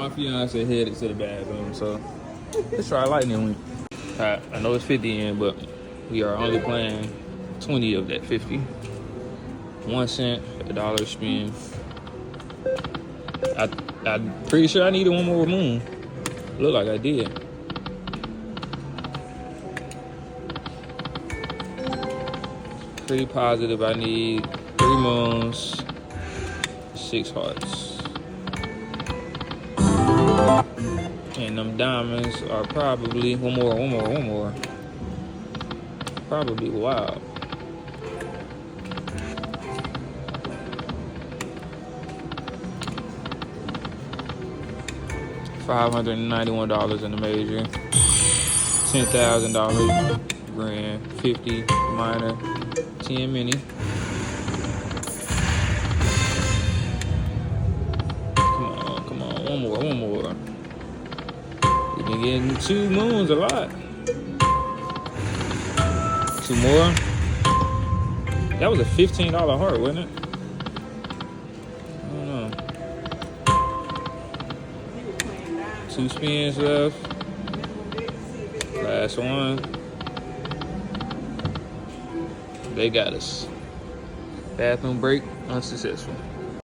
my fiance headed to the bathroom, so let's try lightning link. I know it's 50 in, but we are only playing 20 of that 50. 1 cent, $1 spin. I'm pretty sure I needed one more moon. Look like I did. Pretty positive I need 3 moons, 6 hearts. And them diamonds are probably one more. Probably wild. $591 in the major. $10,000 grand. 50 minor. 10 mini. Come on, one more. We've been getting 2 moons a lot. 2 more. That was a $15 heart, wasn't it? I don't know. 2 spins left. Last one. They got us. Bathroom break unsuccessful.